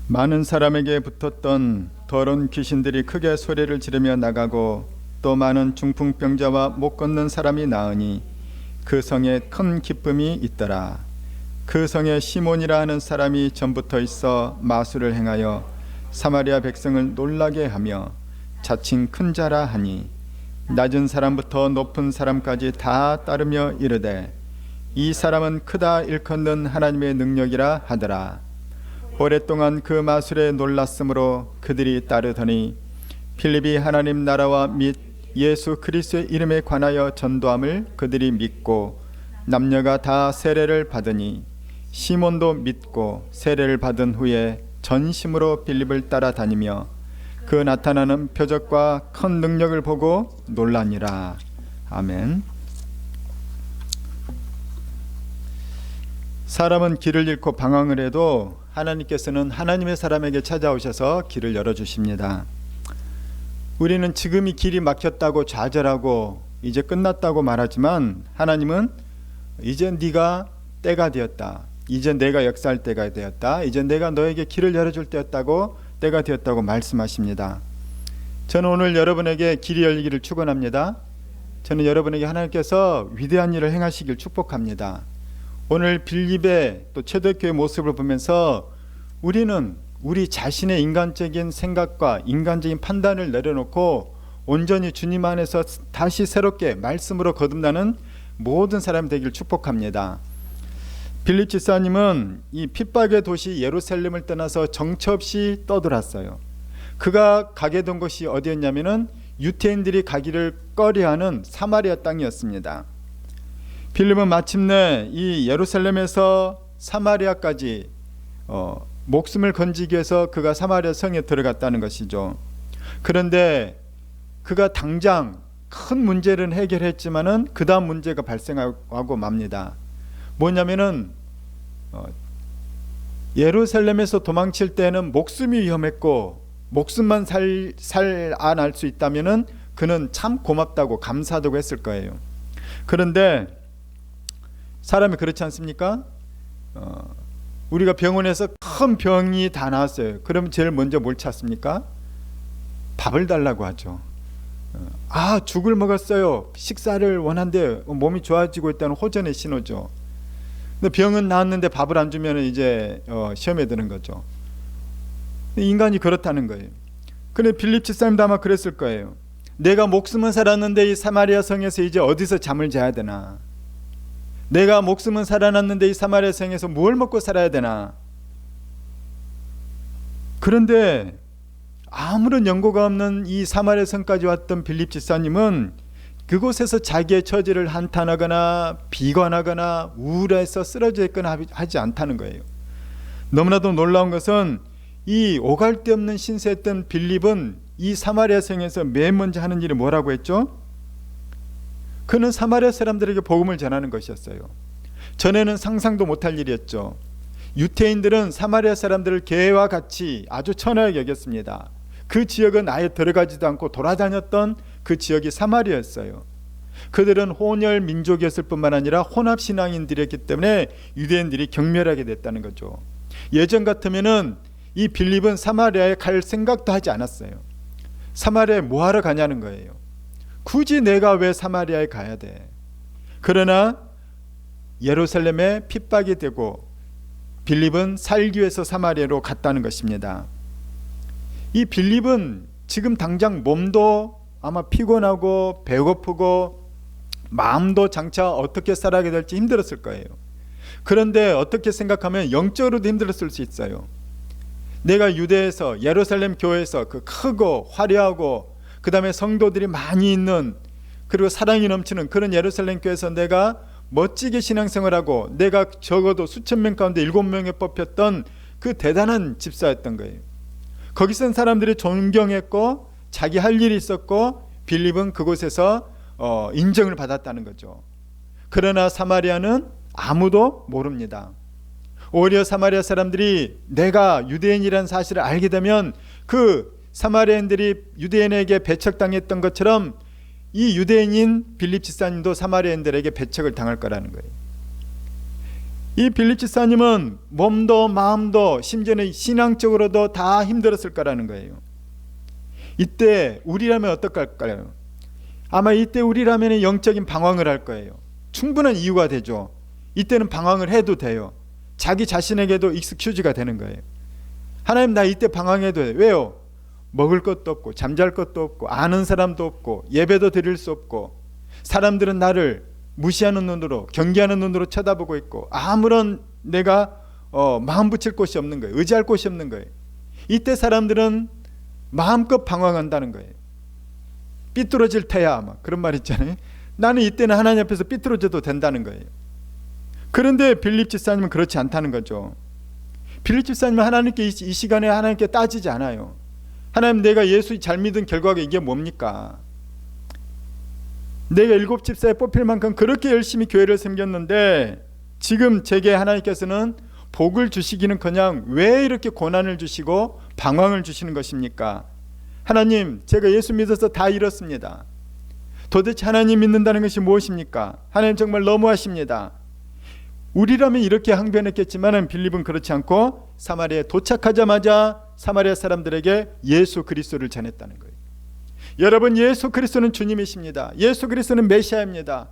많은 사람에게 붙었던 더러운 귀신들이 크게 소리를 지르며 나가고 또 많은 중풍병자와 못 걷는 사람이 나으니 그 성에 큰 기쁨이 있더라. 그 성에 시몬이라 하는 사람이 전부터 있어 마술을 행하여 사마리아 백성을 놀라게 하며 자칭 큰 자라 하니 낮은 사람부터 높은 사람까지 다 따르며 이르되 이 사람은 크다 일컫는 하나님의 능력이라 하더라. 오랫동안 그 마술에 놀랐으므로 그들이 따르더니 필립이 하나님 나라와 및 예수 그리스도의 이름에 관하여 전도함을 그들이 믿고 남녀가 다 세례를 받으니 시몬도 믿고 세례를 받은 후에 전심으로 필립을 따라다니며 그 나타나는 표적과 큰 능력을 보고 놀라니라. 아멘. 사람은 길을 잃고 방황을 해도 하나님께서는 하나님의 사람에게 찾아오셔서 길을 열어주십니다. 우리는 지금이 길이 막혔다고 좌절하고 이제 끝났다고 말하지만 하나님은 이제 네가 때가 되었다. 이제 내가 역사할 때가 되었다. 이제 내가 너에게 길을 열어줄 때가 되었다고 말씀하십니다. 저는 오늘 여러분에게 길이 열리기를 축원합니다. 저는 여러분에게 하나님께서 위대한 일을 행하시길 축복합니다. 오늘 빌립의 또 초대교회 모습을 보면서 우리는 우리 자신의 인간적인 생각과 인간적인 판단을 내려놓고 온전히 주님 안에서 다시 새롭게 말씀으로 거듭나는 모든 사람이 되길 축복합니다. 빌립 집사님은 이 핍박의 도시 예루살렘을 떠나서 정처 없이 떠돌았어요. 그가 가게 된 곳이 어디였냐면은 유태인들이 가기를 꺼려하는 사마리아 땅이었습니다. 빌립은 마침내 이 예루살렘에서 사마리아까지 목숨을 건지기 위해서 그가 사마리아 성에 들어갔다는 것이죠. 그런데 그가 당장 큰 문제를 해결했지만은 그 다음 문제가 발생하고 맙니다. 뭐냐면은 예루살렘에서 도망칠 때는 목숨이 위험했고 목숨만 살아날 수 있다면은 그는 참 고맙다고 감사하다고 했을 거예요. 그런데 사람이 그렇지 않습니까? 우리가 병원에서 큰 병이 다 나왔어요. 그러면 제일 먼저 뭘 찾습니까? 밥을 달라고 하죠. 죽을 먹었어요. 식사를 원한데 몸이 좋아지고 있다는 호전의 신호죠. 근데 병은 나았는데 밥을 안 주면 이제 시험에 드는 거죠. 인간이 그렇다는 거예요. 근데 빌립 집사님도 아마 그랬을 거예요. 내가 목숨은 살았는데 이 사마리아 성에서 이제 어디서 잠을 자야 되나? 내가 목숨은 살아났는데 이 사마리아 성에서 뭘 먹고 살아야 되나? 그런데 아무런 연고가 없는 이 사마리아 성까지 왔던 빌립 집사님은 그곳에서 자기의 처지를 한탄하거나 비관하거나 우울해서 쓰러져 있거나 하지 않다는 거예요. 너무나도 놀라운 것은 이 오갈 데 없는 신세였던 빌립은 이 사마리아 성에서 맨 먼저 하는 일이 뭐라고 했죠? 그는 사마리아 사람들에게 복음을 전하는 것이었어요. 전에는 상상도 못할 일이었죠. 유태인들은 사마리아 사람들을 개와 같이 아주 천하게 여겼습니다. 그 지역은 아예 들어가지도 않고 돌아다녔던 그 지역이 사마리아였어요. 그들은 혼혈 민족이었을 뿐만 아니라 혼합 신앙인들이었기 때문에 유대인들이 경멸하게 됐다는 거죠. 예전 같으면은 이 빌립은 사마리아에 갈 생각도 하지 않았어요. 사마리아에 뭐하러 가냐는 거예요. 굳이 내가 왜 사마리아에 가야 돼? 그러나 예루살렘에 핍박이 되고 빌립은 살기 위해서 사마리아로 갔다는 것입니다. 이 빌립은 지금 당장 몸도 아마 피곤하고 배고프고 마음도 장차 어떻게 살아가게 될지 힘들었을 거예요. 그런데 어떻게 생각하면 영적으로도 힘들었을 수 있어요. 내가 유대에서 예루살렘 교회에서 그 크고 화려하고 그 다음에 성도들이 많이 있는 그리고 사랑이 넘치는 그런 예루살렘 교회에서 내가 멋지게 신앙생활하고 내가 적어도 수천 명 가운데 7명에 뽑혔던 그 대단한 집사였던 거예요. 거기선 사람들이 존경했고 자기 할 일이 있었고 빌립은 그곳에서 인정을 받았다는 거죠. 그러나 사마리아는 아무도 모릅니다. 오히려 사마리아 사람들이 내가 유대인이라는 사실을 알게 되면 그 사마리아인들이 유대인에게 배척당했던 것처럼 이 유대인인 빌립 집사님도 사마리아인들에게 배척을 당할 거라는 거예요. 이 빌립 집사님은 몸도 마음도 심지어는 신앙적으로도 다 힘들었을 거라는 거예요. 이때 우리라면 어떨까요? 아마 이때 우리라면 영적인 방황을 할 거예요. 충분한 이유가 되죠. 이때는 방황을 해도 돼요. 자기 자신에게도 익스큐즈가 되는 거예요. 하나님, 나 이때 방황해도 돼요. 왜요? 먹을 것도 없고 잠잘 것도 없고 아는 사람도 없고 예배도 드릴 수 없고 사람들은 나를 무시하는 눈으로, 경계하는 눈으로 쳐다보고 있고 아무런 내가 마음 붙일 곳이 없는 거예요. 의지할 곳이 없는 거예요. 이때 사람들은 마음껏 방황한다는 거예요. 삐뚤어질 테야, 아마 그런 말 있잖아요. 나는 이때는 하나님 앞에서 삐뚤어져도 된다는 거예요. 그런데 빌립 집사님은 그렇지 않다는 거죠. 빌립 집사님은 하나님께 이 시간에 하나님께 따지지 않아요. 하나님, 내가 예수 잘 믿은 결과가 이게 뭡니까? 내가 7 집사에 뽑힐 만큼 그렇게 열심히 교회를 섬겼는데 지금 제게 하나님께서는 복을 주시기는커녕 왜 이렇게 고난을 주시고 방황을 주시는 것입니까? 하나님, 제가 예수 믿어서 다 잃었습니다. 도대체 하나님 믿는다는 것이 무엇입니까? 하나님 정말 너무하십니다. 우리라면 이렇게 항변했겠지만 빌립은 그렇지 않고 사마리아에 도착하자마자 사마리아 사람들에게 예수 그리스도를 전했다는 거예요. 여러분, 예수 그리스도는 주님이십니다. 예수 그리스도는 메시아입니다.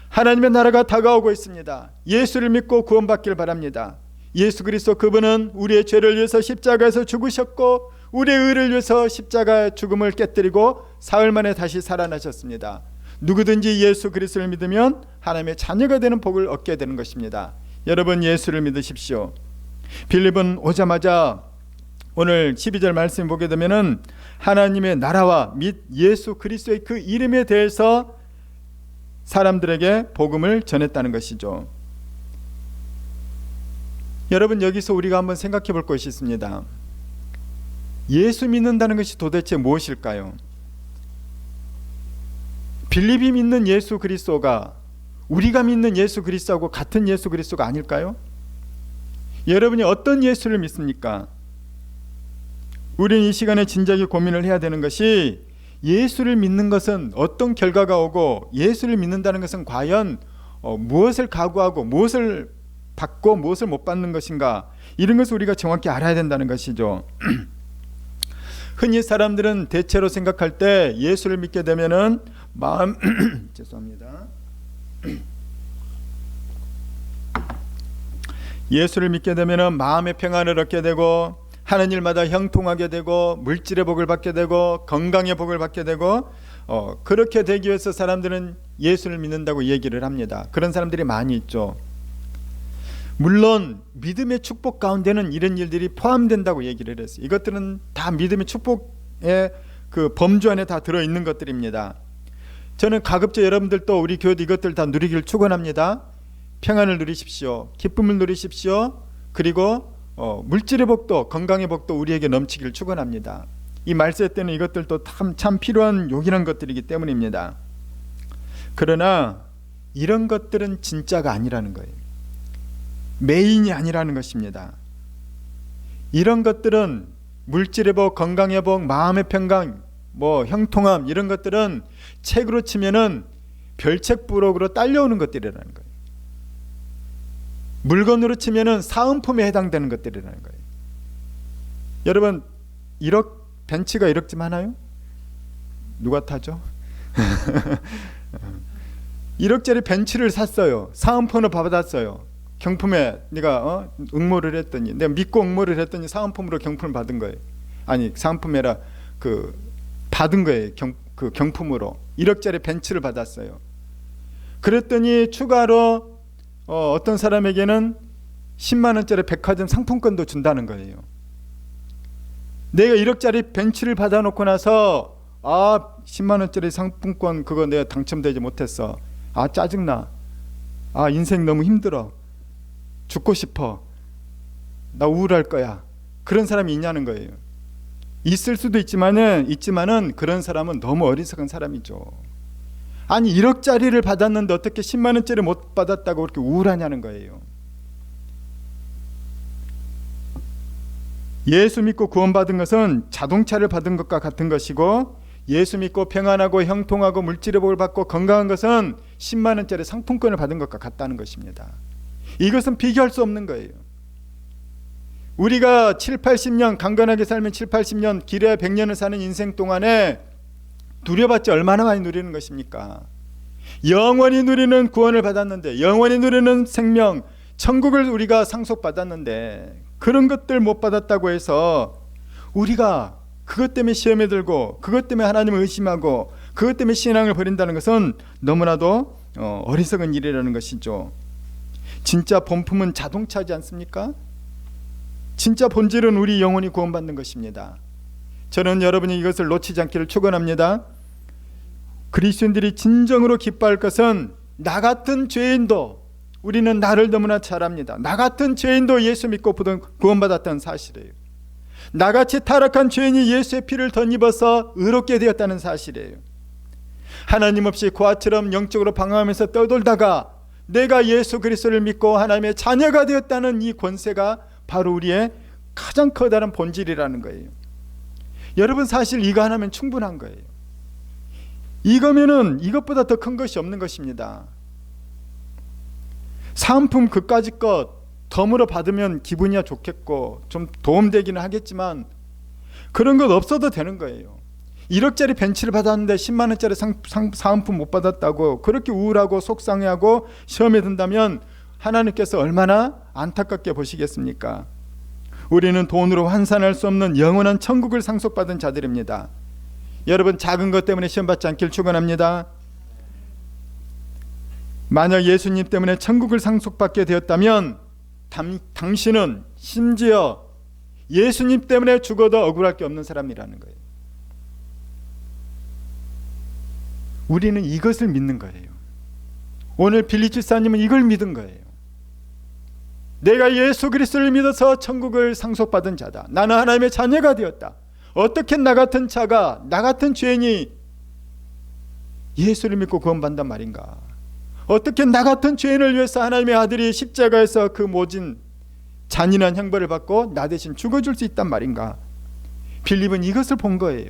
하나님의 나라가 다가오고 있습니다. 예수를 믿고 구원받길 바랍니다. 예수 그리스도, 그분은 우리의 죄를 위해서 십자가에서 죽으셨고 우리의 의를 위해서 십자가의 죽음을 깨뜨리고 사흘 만에 다시 살아나셨습니다. 누구든지 예수 그리스도를 믿으면 하나님의 자녀가 되는 복을 얻게 되는 것입니다. 여러분, 예수를 믿으십시오. 빌립은 오자마자 오늘 12절 말씀 보게 되면은 하나님의 나라와 및 예수 그리스도의 그 이름에 대해서 사람들에게 복음을 전했다는 것이죠. 여러분, 여기서 우리가 한번 생각해 볼 것이 있습니다. 예수 믿는다는 것이 도대체 무엇일까요? 빌립이 믿는 예수 그리스도가 우리가 믿는 예수 그리스도하고 같은 예수 그리스도가 아닐까요? 여러분이 어떤 예수를 믿습니까? 우리는 이 시간에 진지하게 고민을 해야 되는 것이, 예수를 믿는 것은 어떤 결과가 오고 예수를 믿는다는 것은 과연 무엇을 각오하고 무엇을 받고 무엇을 못 받는 것인가, 이런 것을 우리가 정확히 알아야 된다는 것이죠. 흔히 사람들은 대체로 생각할 때 예수를 믿게 되면은 마음 죄송합니다. 예수를 믿게 되면은 마음의 평안을 얻게 되고 하는 일마다 형통하게 되고 물질의 복을 받게 되고 건강의 복을 받게 되고 그렇게 되기 위해서 사람들은 예수를 믿는다고 얘기를 합니다. 그런 사람들이 많이 있죠. 물론 믿음의 축복 가운데는 이런 일들이 포함된다고 얘기를 했어요. 이것들은 다 믿음의 축복의 그 범주 안에 다 들어있는 것들입니다. 저는 가급적 여러분들도 우리 교회도 이것들 다 누리기를 축원합니다. 평안을 누리십시오. 기쁨을 누리십시오. 그리고 물질의 복도, 건강의 복도 우리에게 넘치기를 축원합니다. 이 말세 때는 이것들도 참 필요한 요긴한 것들이기 때문입니다. 그러나 이런 것들은 진짜가 아니라는 거예요. 메인이 아니라는 것입니다. 이런 것들은 물질의 복, 건강의 복, 마음의 평강, 형통함, 이런 것들은 책으로 치면은 별책 부록으로 딸려오는 것들이라는 거예요. 물건으로 치면은 사은품에 해당되는 것들이라는 거예요. 여러분, 1억 벤츠가 1억쯤 하나요? 누가 타죠? 1억짜리 벤츠를 샀어요. 사은품으로 받았어요. 경품에 내가 응모를 했더니, 내가 믿고 응모를 했더니 사은품으로 경품을 받은 거예요. 아니, 사은품이라 받은 거예요. 경품으로 1억짜리 벤츠를 받았어요. 그랬더니 추가로 어떤 사람에게는 10만 원짜리 백화점 상품권도 준다는 거예요. 내가 1억짜리 벤츠를 받아놓고 나서 10만 원짜리 상품권 그거 내가 당첨되지 못했어. 짜증나. 인생 너무 힘들어. 죽고 싶어. 나 우울할 거야. 그런 사람이 있냐는 거예요. 있을 수도 있지만은 그런 사람은 너무 어리석은 사람이죠. 아니, 1억짜리를 받았는데 어떻게 10만 원짜리 못 받았다고 그렇게 우울하냐는 거예요. 예수 믿고 구원받은 것은 자동차를 받은 것과 같은 것이고, 예수 믿고 평안하고 형통하고 물질의 복을 받고 건강한 것은 10만 원짜리 상품권을 받은 것과 같다는 것입니다. 이것은 비교할 수 없는 거예요. 우리가 7, 80년 강건하게 살면 7, 80년 길어야 100년을 사는 인생 동안에 누려봤자 얼마나 많이 누리는 것입니까? 영원히 누리는 구원을 받았는데, 영원히 누리는 생명, 천국을 우리가 상속받았는데, 그런 것들 못 받았다고 해서 우리가 그것 때문에 시험에 들고, 그것 때문에 하나님을 의심하고, 그것 때문에 신앙을 버린다는 것은 너무나도 어리석은 일이라는 것이죠. 진짜 본품은 자동차지 않습니까? 진짜 본질은 우리 영혼이 구원받는 것입니다. 저는 여러분이 이것을 놓치지 않기를 축원합니다. 그리스도인들이 진정으로 기뻐할 것은 나 같은 죄인도, 우리는 나를 너무나 잘 압니다. 나 같은 죄인도 예수 믿고 구원받았다는 사실이에요. 나같이 타락한 죄인이 예수의 피를 덧입어서 의롭게 되었다는 사실이에요. 하나님 없이 고아처럼 영적으로 방황하면서 떠돌다가 내가 예수 그리스도를 믿고 하나님의 자녀가 되었다는 이 권세가 바로 우리의 가장 커다란 본질이라는 거예요. 여러분, 사실 이거 하나면 충분한 거예요. 이거면은 이것보다 더 큰 것이 없는 것입니다. 사은품 그까짓 것 덤으로 받으면 기분이야 좋겠고 좀 도움되기는 하겠지만 그런 것 없어도 되는 거예요. 1억짜리 벤츠를 받았는데 10만 원짜리 사은품 못 받았다고 그렇게 우울하고 속상해하고 시험에 든다면 하나님께서 얼마나 안타깝게 보시겠습니까? 우리는 돈으로 환산할 수 없는 영원한 천국을 상속받은 자들입니다. 여러분, 작은 것 때문에 시험받지 않길 축원합니다. 만약 예수님 때문에 천국을 상속받게 되었다면 당신은 심지어 예수님 때문에 죽어도 억울할 게 없는 사람이라는 거예요. 우리는 이것을 믿는 거예요. 오늘 빌립 집사님은 이걸 믿은 거예요. 내가 예수 그리스도를 믿어서 천국을 상속받은 자다. 나는 하나님의 자녀가 되었다. 어떻게 나 같은 자가, 나 같은 죄인이 예수를 믿고 구원받는단 말인가? 어떻게 나 같은 죄인을 위해서 하나님의 아들이 십자가에서 그 모진 잔인한 형벌을 받고 나 대신 죽어줄 수 있단 말인가? 빌립은 이것을 본 거예요.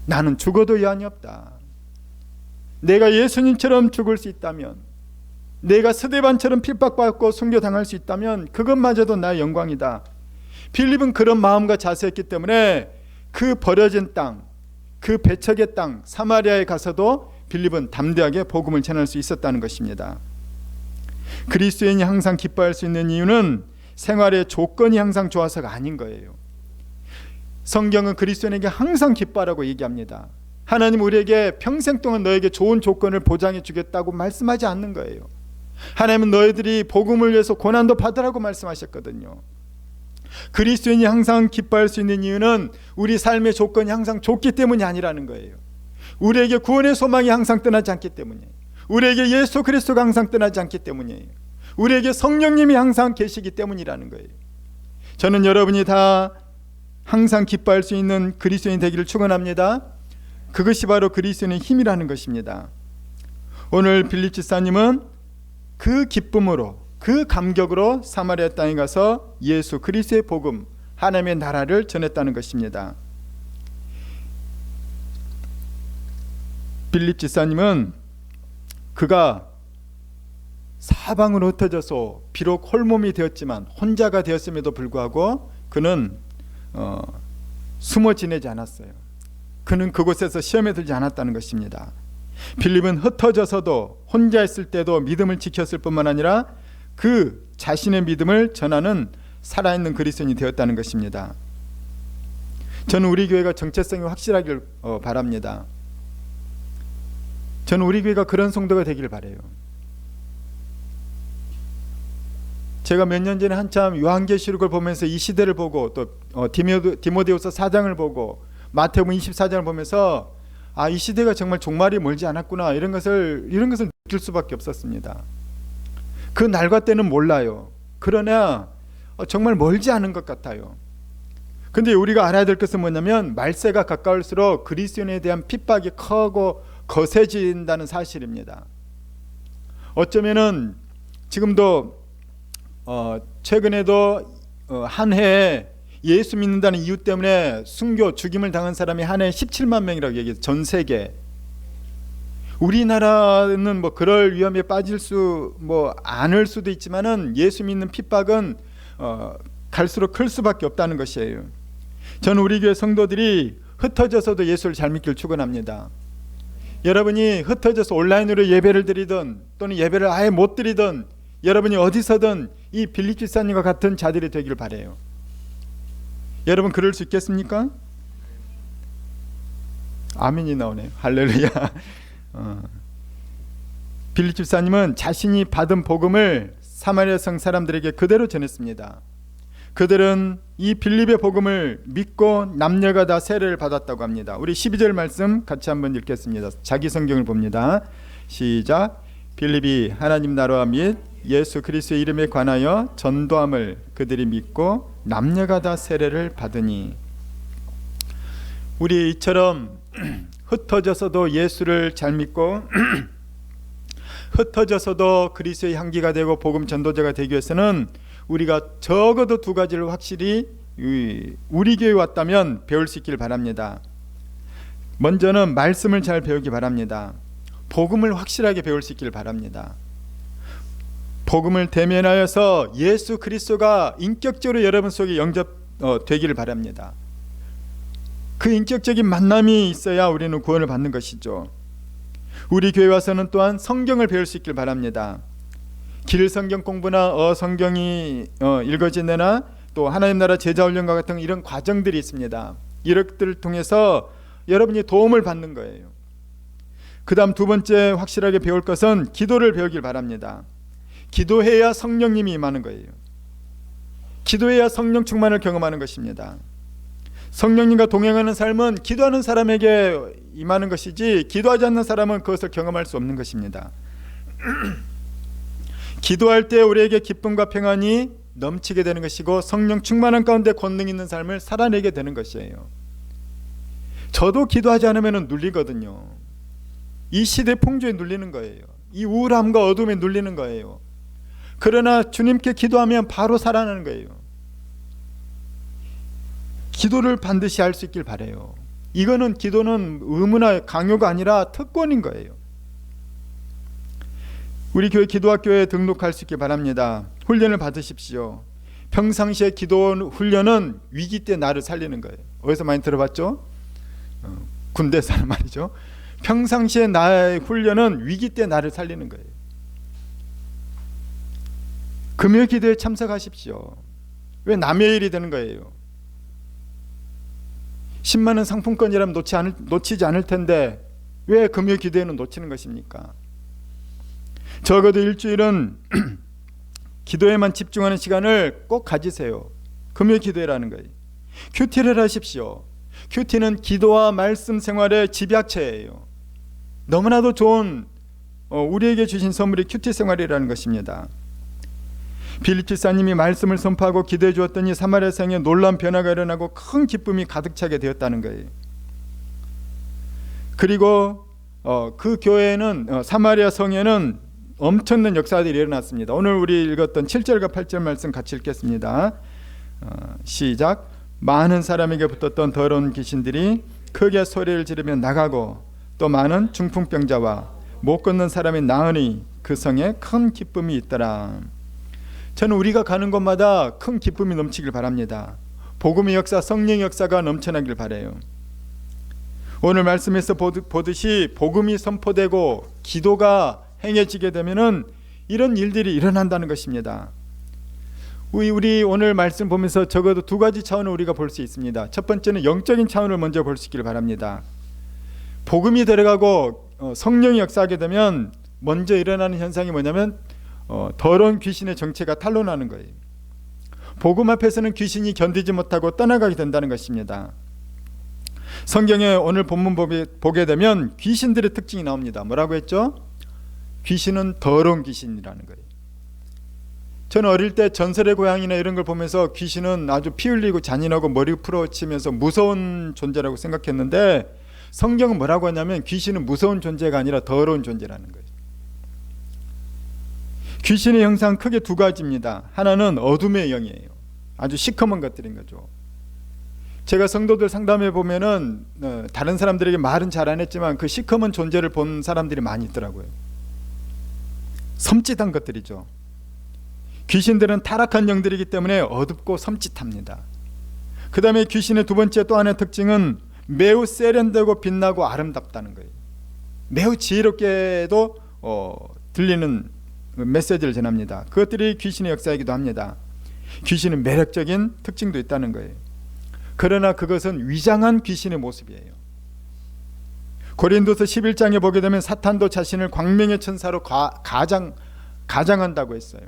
나는 죽어도 여한이 없다. 내가 예수님처럼 죽을 수 있다면, 내가 스데반처럼 핍박받고 순교당할 수 있다면 그것마저도 나의 영광이다. 빌립은 그런 마음과 자세였기 때문에 그 버려진 땅, 그 배척의 땅 사마리아에 가서도 빌립은 담대하게 복음을 전할 수 있었다는 것입니다. 그리스도인이 항상 기뻐할 수 있는 이유는 생활의 조건이 항상 좋아서가 아닌 거예요. 성경은 그리스도인에게 항상 기뻐하라고 얘기합니다. 하나님 우리에게 평생 동안 너에게 좋은 조건을 보장해 주겠다고 말씀하지 않는 거예요. 하나님은 너희들이 복음을 위해서 고난도 받으라고 말씀하셨거든요. 그리스도인이 항상 기뻐할 수 있는 이유는 우리 삶의 조건이 항상 좋기 때문이 아니라는 거예요. 우리에게 구원의 소망이 항상 떠나지 않기 때문이에요. 우리에게 예수 그리스도가 항상 떠나지 않기 때문이에요. 우리에게 성령님이 항상 계시기 때문이라는 거예요. 저는 여러분이 다 항상 기뻐할 수 있는 그리스도인이 되기를 축원합니다. 그것이 바로 그리스도인의 힘이라는 것입니다. 오늘 빌립 집사님은 그 기쁨으로, 그 감격으로 사마리아 땅에 가서 예수 그리스도의 복음, 하나님의 나라를 전했다는 것입니다. 빌립 집사님은 그가 사방으로 흩어져서 비록 홀몸이 되었지만 혼자가 되었음에도 불구하고 그는 숨어 지내지 않았어요. 그는 그곳에서 시험에 들지 않았다는 것입니다. 빌립은 흩어져서도 혼자 있을 때도 믿음을 지켰을 뿐만 아니라 그 자신의 믿음을 전하는 살아있는 그리스도인이 되었다는 것입니다. 저는 우리 교회가 정체성이 확실하길 바랍니다. 저는 우리 교회가 그런 성도가 되길 바라요. 제가 몇 년 전에 한참 요한계시록을 보면서 이 시대를 보고 또 디모데후서 4장을 보고 마태복음 24장을 보면서 이 시대가 정말 종말이 멀지 않았구나 이런 것을 느낄 수밖에 없었습니다. 그 날과 때는 몰라요. 그러나 정말 멀지 않은 것 같아요. 근데 우리가 알아야 될 것은 뭐냐면 말세가 가까울수록 그리스도인에 대한 핍박이 커고 거세진다는 사실입니다. 어쩌면은 지금도 최근에도 한 해에 예수 믿는다는 이유 때문에 순교 죽임을 당한 사람이 한 해에 17만 명이라고 얘기해요. 전 세계. 우리나라는 뭐 그럴 위험에 빠질 수 않을 수도 있지만은 예수 믿는 핍박은 갈수록 클 수밖에 없다는 것이에요. 저는 우리 교회 성도들이 흩어져서도 예수를 잘 믿기를 축원합니다. 여러분이 흩어져서 온라인으로 예배를 드리든 또는 예배를 아예 못 드리든 여러분이 어디서든 이 빌립 집사님과 같은 자들이 되기를 바라요. 여러분 그럴 수 있겠습니까? 아멘이 나오네요. 할렐루야. 빌립 집사님은 자신이 받은 복음을 사마리아 성 사람들에게 그대로 전했습니다. 그들은 이 빌립의 복음을 믿고 남녀가 다 세례를 받았다고 합니다. 우리 12절 말씀 같이 한번 읽겠습니다. 자기 성경을 봅니다. 시작. 빌립이 하나님 나라와 및 예수 그리스도의 이름에 관하여 전도함을 그들이 믿고 남녀가 다 세례를 받으니. 우리 이처럼 흩어져서도 예수를 잘 믿고 흩어져서도 그리스도의 향기가 되고 복음 전도자가 되기 위해서는 우리가 적어도 두 가지를 확실히 우리 교회에 왔다면 배울 수 있기를 바랍니다. 먼저는 말씀을 잘 배우기 바랍니다. 복음을 확실하게 배울 수 있기를 바랍니다. 복음을 대면하여서 예수 그리스도가 인격적으로 여러분 속에 영접되기를 바랍니다. 그 인격적인 만남이 있어야 우리는 구원을 받는 것이죠. 우리 교회 와서는 또한 성경을 배울 수 있기를 바랍니다. 길 성경 공부나 성경이 읽어지느나 또 하나님 나라 제자 훈련과 같은 이런 과정들이 있습니다. 이런 것들을 통해서 여러분이 도움을 받는 거예요. 그 다음 두 번째 확실하게 배울 것은 기도를 배우길 바랍니다. 기도해야 성령님이 임하는 거예요. 기도해야 성령 충만을 경험하는 것입니다. 성령님과 동행하는 삶은 기도하는 사람에게 임하는 것이지 기도하지 않는 사람은 그것을 경험할 수 없는 것입니다. 기도할 때 우리에게 기쁨과 평안이 넘치게 되는 것이고 성령 충만한 가운데 권능 있는 삶을 살아내게 되는 것이에요. 저도 기도하지 않으면 눌리거든요. 이 시대 풍조에 눌리는 거예요. 이 우울함과 어둠에 눌리는 거예요. 그러나 주님께 기도하면 바로 살아나는 거예요. 기도를 반드시 할 수 있길 바라요. 이거는 기도는 의무나 강요가 아니라 특권인 거예요. 우리 교회 기도학교에 등록할 수 있길 바랍니다. 훈련을 받으십시오. 평상시에 기도 훈련은 위기 때 나를 살리는 거예요. 어디서 많이 들어봤죠? 군대에서 말이죠. 평상시에 나의 훈련은 위기 때 나를 살리는 거예요. 금요 기도에 참석하십시오. 왜 남의 일이 되는 거예요? 10만 원 상품권이라면 놓치지 않을 텐데 왜 금요 기도에는 놓치는 것입니까? 적어도 일주일은 기도에만 집중하는 시간을 꼭 가지세요. 금요 기도회라는 거예요. 큐티를 하십시오. 큐티는 기도와 말씀 생활의 집약체예요. 너무나도 좋은 우리에게 주신 선물이 큐티 생활이라는 것입니다. 빌립 집사님이 말씀을 선포하고 기도해 주었더니 사마리아 성에 놀라운 변화가 일어나고 큰 기쁨이 가득 차게 되었다는 거예요. 그리고 그 교회는 사마리아 성에는 엄청난 역사들이 일어났습니다. 오늘 우리 읽었던 7절과 8절 말씀 같이 읽겠습니다. 시작. 많은 사람에게 붙었던 더러운 귀신들이 크게 소리를 지르며 나가고 또 많은 중풍병자와 못 걷는 사람이 나으니 그 성에 큰 기쁨이 있더라. 저는 우리가 가는 곳마다 큰 기쁨이 넘치길 바랍니다. 복음의 역사, 성령의 역사가 넘쳐나길 바라요. 오늘 말씀에서 보듯이 복음이 선포되고 기도가 행해지게 되면은 이런 일들이 일어난다는 것입니다. 우리 오늘 말씀 보면서 적어도 두 가지 차원을 우리가 볼 수 있습니다. 첫 번째는 영적인 차원을 먼저 볼 수 있기를 바랍니다. 복음이 들어가고 성령이 역사하게 되면 먼저 일어나는 현상이 뭐냐면 더러운 귀신의 정체가 탄로나는 거예요. 복음 앞에서는 귀신이 견디지 못하고 떠나가게 된다는 것입니다. 성경에 오늘 본문 보게 되면 귀신들의 특징이 나옵니다. 뭐라고 했죠? 귀신은 더러운 귀신이라는 거예요. 저는 어릴 때 전설의 고향이나 이런 걸 보면서 귀신은 아주 피 흘리고 잔인하고 머리 풀어치면서 무서운 존재라고 생각했는데 성경은 뭐라고 하냐면 귀신은 무서운 존재가 아니라 더러운 존재라는 거예요. 귀신의 형상 크게 두 가지입니다. 하나는 어둠의 영이에요. 아주 시커먼 것들인 거죠. 제가 성도들 상담해 보면은 다른 사람들에게 말은 잘 안 했지만 그 시커먼 존재를 본 사람들이 많이 있더라고요. 섬찟한 것들이죠. 귀신들은 타락한 영들이기 때문에 어둡고 섬찟합니다. 그 다음에 귀신의 두 번째 또 하나의 특징은 매우 세련되고 빛나고 아름답다는 거예요. 매우 지혜롭게도 들리는 메시지를 전합니다. 그것들이 귀신의 역사이기도 합니다. 귀신은 매력적인 특징도 있다는 거예요. 그러나 그것은 위장한 귀신의 모습이에요. 고린도서 11장에 보게 되면 사탄도 자신을 광명의 천사로 가장한다고 했어요.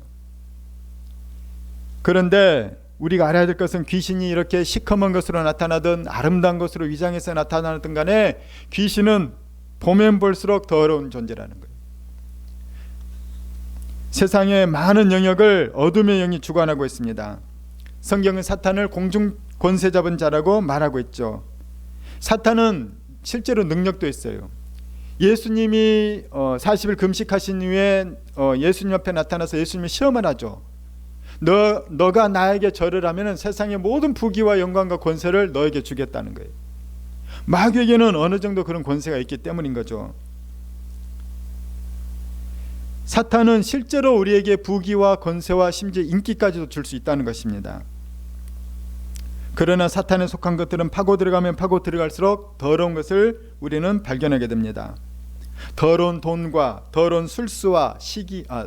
그런데 우리가 알아야 될 것은 귀신이 이렇게 시커먼 것으로 나타나든 아름다운 것으로 위장해서 나타나든 간에 귀신은 보면 볼수록 더러운 존재라는 거예요. 세상의 많은 영역을 어둠의 영이 주관하고 있습니다. 성경은 사탄을 공중 권세 잡은 자라고 말하고 있죠. 사탄은 실제로 능력도 있어요. 예수님이 40일 금식하신 이후에 예수님 앞에 나타나서 예수님이 시험을 하죠. 너가 나에게 절을 하면 세상의 모든 부귀와 영광과 권세를 너에게 주겠다는 거예요. 마귀에게는 어느 정도 그런 권세가 있기 때문인 거죠. 사탄은 실제로 우리에게 부귀와 권세와 심지어 인기까지도 줄 수 있다는 것입니다. 그러나 사탄에 속한 것들은 파고 들어가면 파고 들어갈수록 더러운 것을 우리는 발견하게 됩니다. 더러운 돈과 더러운 술수와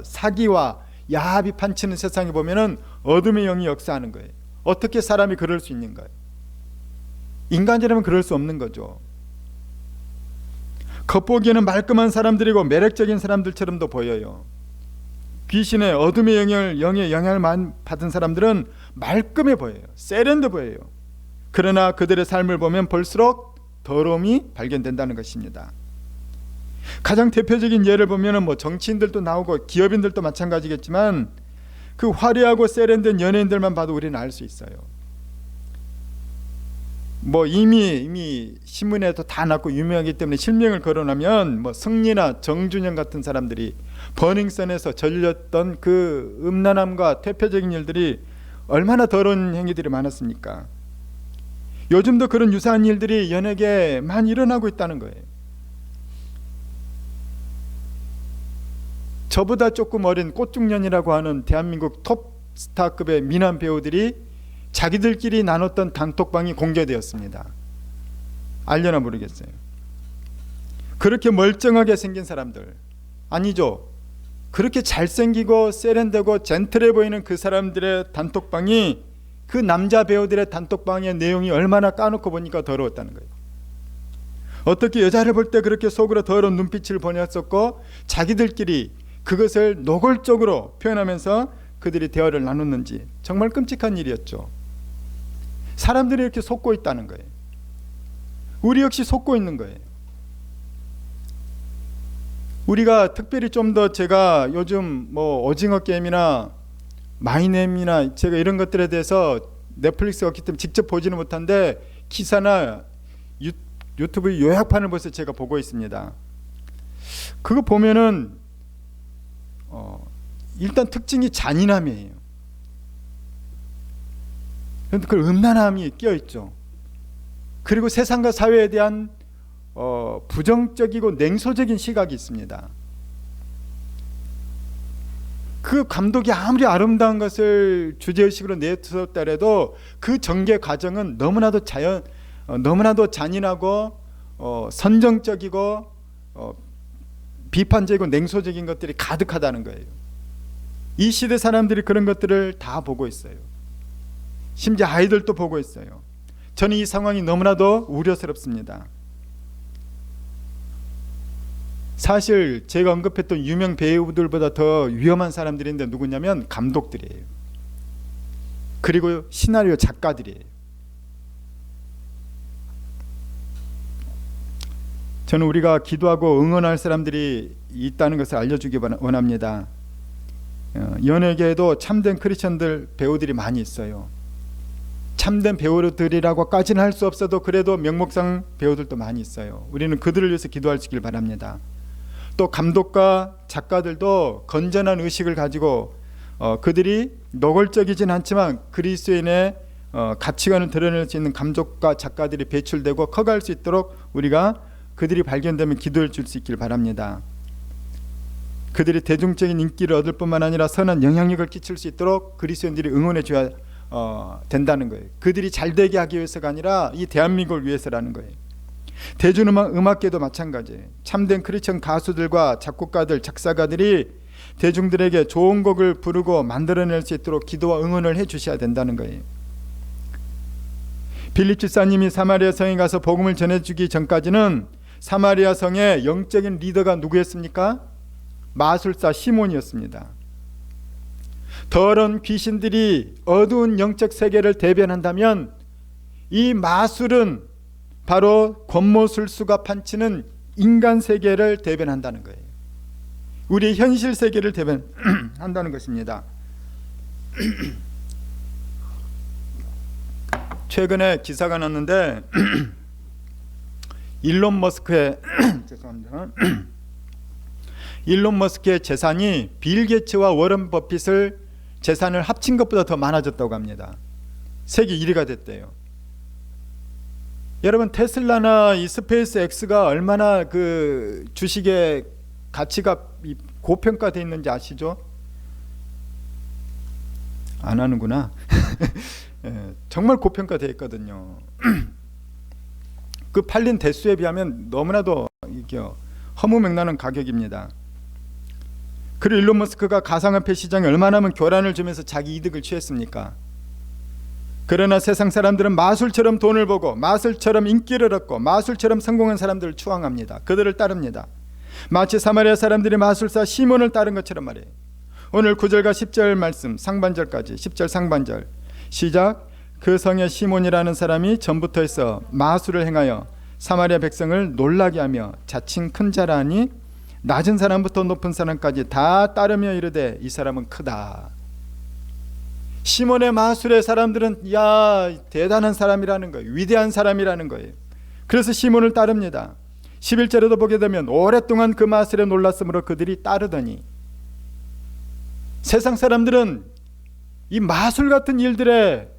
사기와 야합이 판치는 세상에 보면은 어둠의 영이 역사하는 거예요. 어떻게 사람이 그럴 수 있는가요? 인간이라면 그럴 수 없는 거죠. 겉보기에는 말끔한 사람들이고 매력적인 사람들처럼도 보여요. 귀신의 어둠의 영의 영향을 받은 사람들은 말끔해 보여요. 세련돼 보여요. 그러나 그들의 삶을 보면 볼수록 더러움이 발견된다는 것입니다. 가장 대표적인 예를 보면 정치인들도 나오고 기업인들도 마찬가지겠지만 그 화려하고 세련된 연예인들만 봐도 우리는 알 수 있어요. 이미 신문에도 다 났고 유명하기 때문에 실명을 거론하면 승리나 정준영 같은 사람들이 버닝썬에서 저질렀던 그 음란함과 퇴폐적인 일들이 얼마나 더러운 행위들이 많았습니까? 요즘도 그런 유사한 일들이 연예계에 많이 일어나고 있다는 거예요. 저보다 조금 어린 꽃중년이라고 하는 대한민국 톱스타급의 미남 배우들이 자기들끼리 나눴던 단톡방이 공개되었습니다. 알려나 모르겠어요. 그렇게 멀쩡하게 생긴 사람들, 아니죠, 그렇게 잘생기고 세련되고 젠틀해 보이는 그 사람들의 단톡방이 그 남자 배우들의 단톡방의 내용이 얼마나 까놓고 보니까 더러웠다는 거예요. 어떻게 여자를 볼 때 그렇게 속으로 더러운 눈빛을 보냈었고 자기들끼리 그것을 노골적으로 표현하면서 그들이 대화를 나눴는지 정말 끔찍한 일이었죠. 사람들이 이렇게 속고 있다는 거예요. 우리 역시 속고 있는 거예요. 우리가 특별히 좀 더 제가 요즘 오징어 게임이나 마이네임이나 제가 이런 것들에 대해서 넷플릭스가 없기 때문에 직접 보지는 못한데 기사나 유튜브 요약판을 벌써 제가 보고 있습니다. 그거 보면은 일단 특징이 잔인함이에요. 그런데 그 음란함이 껴있죠. 그리고 세상과 사회에 대한 부정적이고 냉소적인 시각이 있습니다. 그 감독이 아무리 아름다운 것을 주제의식으로 내세웠더라도 그 전개 과정은 너무나도 잔인하고 선정적이고 비판적이고 냉소적인 것들이 가득하다는 거예요. 이 시대 사람들이 그런 것들을 다 보고 있어요. 심지어 아이들도 보고 있어요. 저는 이 상황이 너무나도 우려스럽습니다. 사실 제가 언급했던 유명 배우들보다 더 위험한 사람들인데 누구냐면 감독들이에요. 그리고 시나리오 작가들이에요. 저는 우리가 기도하고 응원할 사람들이 있다는 것을 알려주기 원합니다. 연예계에도 참된 크리스천들 배우들이 많이 있어요. 참된 배우들이라고까지는 할 수 없어도 그래도 명목상 배우들도 많이 있어요. 우리는 그들을 위해서 기도하시길 바랍니다. 또 감독과 작가들도 건전한 의식을 가지고 그들이 노골적이진 않지만 그리스도인의 가치관을 드러낼 수 있는 감독과 작가들이 배출되고 커갈 수 있도록 우리가 그들이 발견되면 기도해 줄 수 있길 바랍니다. 그들이 대중적인 인기를 얻을 뿐만 아니라 선한 영향력을 끼칠 수 있도록 그리스도인들이 응원해 줘야 된다는 거예요. 그들이 잘 되게 하기 위해서가 아니라 이 대한민국을 위해서라는 거예요. 대중음악계도 마찬가지예요. 참된 크리스천 가수들과 작곡가들, 작사가들이 대중들에게 좋은 곡을 부르고 만들어낼 수 있도록 기도와 응원을 해 주셔야 된다는 거예요. 빌립 집사님이 사마리아 성에 가서 복음을 전해주기 전까지는 사마리아 성의 영적인 리더가 누구였습니까? 마술사 시몬이었습니다. 더러운 귀신들이 어두운 영적 세계를 대변한다면 이 마술은 바로 권모술수가 판치는 인간 세계를 대변한다는 거예요. 우리의 현실 세계를 대변한다는 것입니다. 최근에 기사가 났는데 일론 머스크의 죄송합니다. 일론 머스크의 재산이 빌 게이츠와 워런 버핏을 재산을 합친 것보다 더 많아졌다고 합니다. 세계 1위가 됐대요. 여러분, 테슬라나 이 스페이스 X가 얼마나 그 주식의 가치가 고평가되어 있는지 아시죠? 안 하는구나. 예, 정말 고평가되어 있거든요. 그 팔린 대수에 비하면 너무나도 허무맹랑한 가격입니다. 그리고 일론 머스크가 가상화폐 시장에 얼마나 교란을 주면서 자기 이득을 취했습니까? 그러나 세상 사람들은 마술처럼 돈을 보고 마술처럼 인기를 얻고 마술처럼 성공한 사람들을 추앙합니다. 그들을 따릅니다. 마치 사마리아 사람들이 마술사 시몬을 따른 것처럼 말이에요. 오늘 9절과 10절 말씀 상반절까지 10절 상반절 시작. 그 성에 시몬이라는 사람이 전부터 있어 마술을 행하여 사마리아 백성을 놀라게 하며 자칭 큰 자라니 낮은 사람부터 높은 사람까지 다 따르며 이르되 이 사람은 크다. 시몬의 마술의 사람들은 야 대단한 사람이라는 거예요. 위대한 사람이라는 거예요. 그래서 시몬을 따릅니다. 11절에도 보게 되면 오랫동안 그 마술에 놀랐으므로 그들이 따르더니, 세상 사람들은 이 마술 같은 일들에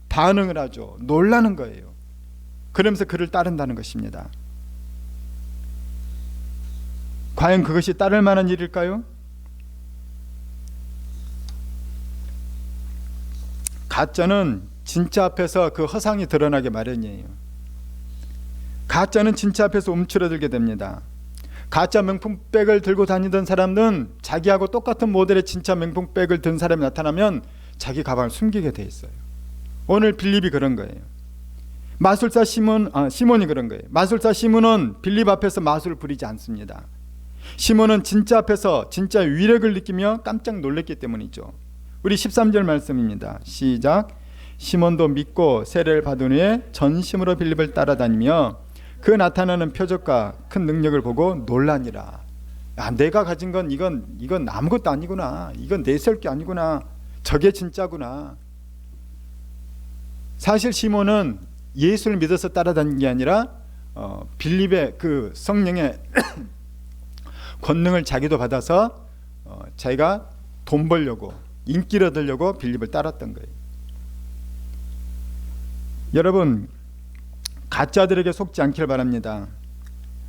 반응을 하죠. 놀라는 거예요. 그러면서 그를 따른다는 것입니다. 과연 그것이 따를 만한 일일까요? 가짜는 진짜 앞에서 그 허상이 드러나게 마련이에요. 가짜는 진짜 앞에서 움츠러들게 됩니다. 가짜 명품백을 들고 다니던 사람은 자기하고 똑같은 모델의 진짜 명품백을 든 사람이 나타나면 자기 가방을 숨기게 돼 있어요. 오늘 빌립이 그런 거예요. 마술사 시몬이 그런 거예요. 마술사 시몬은 빌립 앞에서 마술을 부리지 않습니다. 시몬은 진짜 앞에서 진짜 위력을 느끼며 깜짝 놀랐기 때문이죠. 우리 13절 말씀입니다. 시작. 시몬도 믿고 세례를 받은 후에 전심으로 빌립을 따라다니며 그 나타나는 표적과 큰 능력을 보고 놀라니라. 야, 내가 가진 건 이건 아무것도 아니구나. 이건 내세울 게 아니구나. 저게 진짜구나. 사실 시몬은 예수를 믿어서 따라다닌 게 아니라 빌립의 그 성령의 권능을 자기도 받아서 자기가 돈 벌려고 인기를 얻으려고 빌립을 따랐던 거예요. 여러분, 가짜들에게 속지 않길 바랍니다.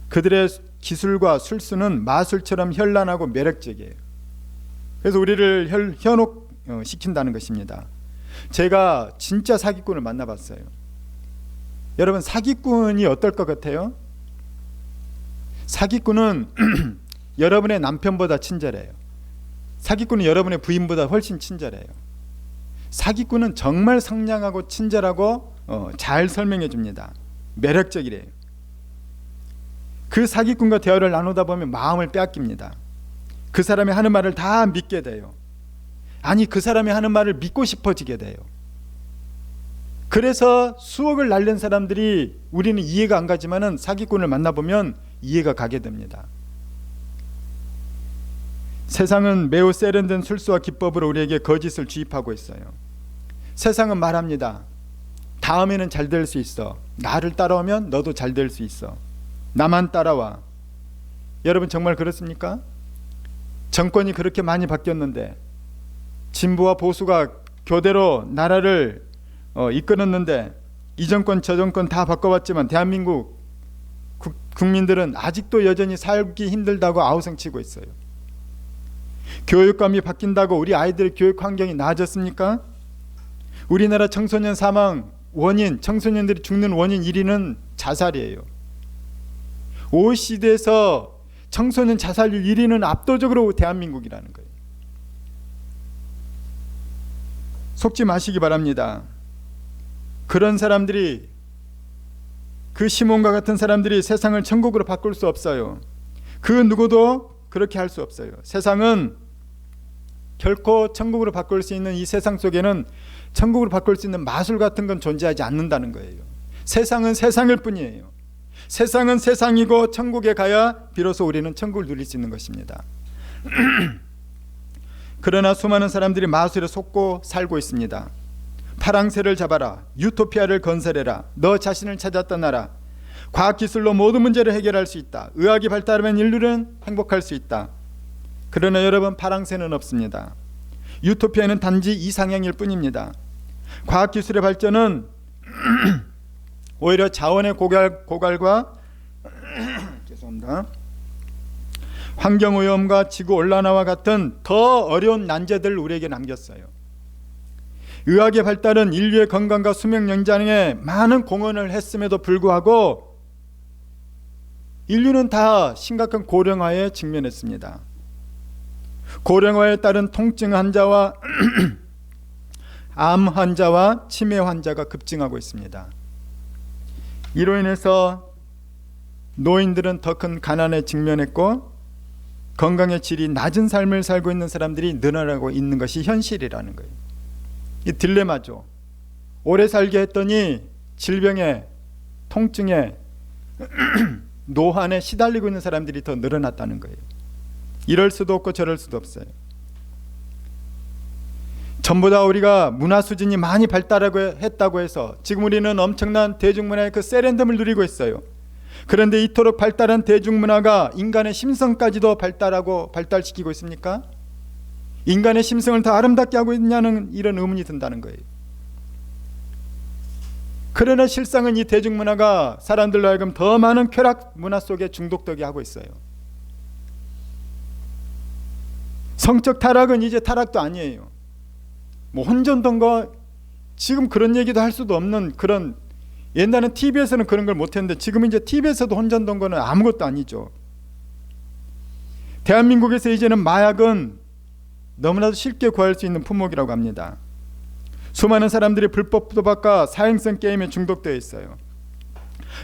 그들의 기술과 술수는 마술처럼 현란하고 매력적이에요. 그래서 우리를 현혹시킨다는 것입니다. 제가 진짜 사기꾼을 만나봤어요. 여러분, 사기꾼이 어떨 것 같아요? 사기꾼은 여러분의 남편보다 친절해요. 사기꾼은 여러분의 부인보다 훨씬 친절해요. 사기꾼은 정말 상냥하고 친절하고 잘 설명해 줍니다. 매력적이래요. 그 사기꾼과 대화를 나누다 보면 마음을 빼앗깁니다. 그 사람이 하는 말을 다 믿게 돼요. 아니, 그 사람이 하는 말을 믿고 싶어지게 돼요. 그래서 수억을 날린 사람들이 우리는 이해가 안 가지만은 사기꾼을 만나보면 이해가 가게 됩니다. 세상은 매우 세련된 술수와 기법으로 우리에게 거짓을 주입하고 있어요. 세상은 말합니다. 다음에는 잘 될 수 있어. 나를 따라오면 너도 잘 될 수 있어. 나만 따라와. 여러분, 정말 그렇습니까? 정권이 그렇게 많이 바뀌었는데 진보와 보수가 교대로 나라를 이끌었는데 이 정권 저 정권 다 바꿔봤지만 대한민국 국민들은 아직도 여전히 살기 힘들다고 아우성치고 있어요. 교육감이 바뀐다고 우리 아이들의 교육 환경이 나아졌습니까? 우리나라 청소년 사망 원인, 청소년들이 죽는 원인 1위는 자살이에요. OECD에서 청소년 자살률 1위는 압도적으로 대한민국이라는 거예요. 속지 마시기 바랍니다. 그런 사람들이, 그 시몬과 같은 사람들이 세상을 천국으로 바꿀 수 없어요. 그 누구도 그렇게 할 수 없어요. 세상은 결코 천국으로 바꿀 수 있는 이 세상 속에는 천국으로 바꿀 수 있는 마술 같은 건 존재하지 않는다는 거예요. 세상은 세상일 뿐이에요. 세상은 세상이고 천국에 가야 비로소 우리는 천국을 누릴 수 있는 것입니다. 그러나 수많은 사람들이 마술에 속고 살고 있습니다. 파랑새를 잡아라, 유토피아를 건설해라, 너 자신을 찾아 떠나라, 과학기술로 모든 문제를 해결할 수 있다, 의학이 발달하면 인류는 행복할 수 있다. 그러나 여러분, 파랑새는 없습니다. 유토피아는 단지 이상향일 뿐입니다. 과학기술의 발전은 오히려 자원의 고갈과 죄송합니다. 환경오염과 지구온난화와 같은 더 어려운 난제들을 우리에게 남겼어요. 의학의 발달은 인류의 건강과 수명 연장에 많은 공헌을 했음에도 불구하고 인류는 다 심각한 고령화에 직면했습니다. 고령화에 따른 통증 환자와 암 환자와 치매 환자가 급증하고 있습니다. 이로 인해서 노인들은 더 큰 가난에 직면했고 건강의 질이 낮은 삶을 살고 있는 사람들이 늘어나고 있는 것이 현실이라는 거예요. 이 딜레마죠. 오래 살게 했더니 질병에, 통증에, 노환에 시달리고 있는 사람들이 더 늘어났다는 거예요. 이럴 수도 없고 저럴 수도 없어요. 전보다 우리가 문화 수준이 많이 발달하고 했다고 해서 지금 우리는 엄청난 대중문화의 그 세련됨을 누리고 있어요. 그런데 이토록 발달한 대중문화가 인간의 심성까지도 발달시키고 있습니까? 인간의 심성을 더 아름답게 하고 있냐는 이런 의문이 든다는 거예요. 그러나 실상은 이 대중문화가 사람들로 하여금 더 많은 쾌락 문화 속에 중독되게 하고 있어요. 성적 타락은 이제 타락도 아니에요. 뭐 혼전동거, 지금 그런 얘기도 할 수도 없는 그런, 옛날엔 TV에서는 그런 걸 못했는데 지금 이제 TV에서도 혼전동거는 아무것도 아니죠. 대한민국에서 이제는 마약은 너무나도 쉽게 구할 수 있는 품목이라고 합니다. 수많은 사람들이 불법 도박과 사행성 게임에 중독되어 있어요.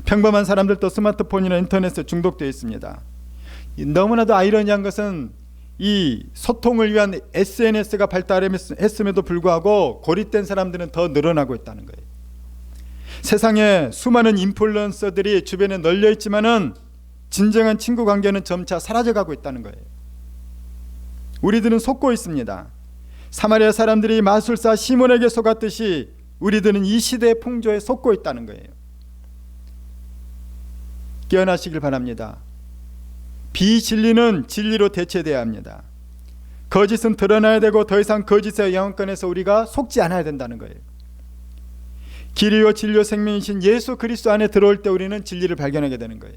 평범한 사람들도 스마트폰이나 인터넷에 중독되어 있습니다. 너무나도 아이러니한 것은 이 소통을 위한 SNS가 발달했음에도 불구하고 고립된 사람들은 더 늘어나고 있다는 거예요. 세상에 수많은 인플루언서들이 주변에 널려 있지만은 진정한 친구 관계는 점차 사라져가고 있다는 거예요. 우리들은 속고 있습니다. 사마리아 사람들이 마술사 시몬에게 속았듯이 우리들은 이 시대의 풍조에 속고 있다는 거예요. 깨어나시길 바랍니다. 비진리는 진리로 대체돼야 합니다. 거짓은 드러나야 되고 더 이상 거짓의 영향권에서 우리가 속지 않아야 된다는 거예요. 길이요 진리요 생명이신 예수 그리스도 안에 들어올 때 우리는 진리를 발견하게 되는 거예요.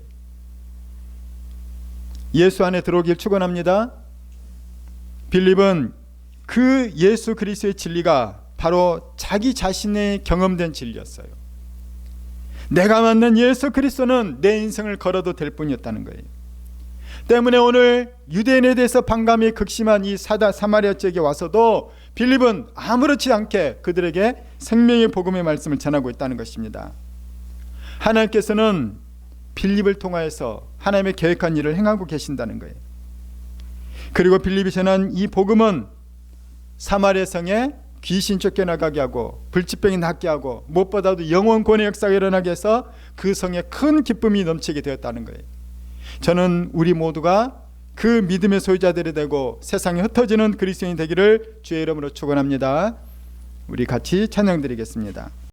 예수 안에 들어오길 축원합니다. 빌립은 그 예수 그리스도의 진리가 바로 자기 자신의 경험된 진리였어요. 내가 만난 예수 그리스도는 내 인생을 걸어도 될 뿐이었다는 거예요. 때문에 오늘 유대인에 대해서 반감이 극심한 이 사마리아 지역에 와서도 빌립은 아무렇지 않게 그들에게 생명의 복음의 말씀을 전하고 있다는 것입니다. 하나님께서는 빌립을 통하여서 하나님의 계획한 일을 행하고 계신다는 거예요. 그리고 빌립이 전한 이 복음은 사마리아 성에 귀신 쫓겨나가게 하고 불치병이 낫게 하고 무엇보다도 영원 구원의 역사가 일어나게 해서 그 성에 큰 기쁨이 넘치게 되었다는 거예요. 저는 우리 모두가 그 믿음의 소유자들이 되고 세상에 흩어지는 그리스도인이 되기를 주의 이름으로 축원합니다. 우리 같이 찬양 드리겠습니다.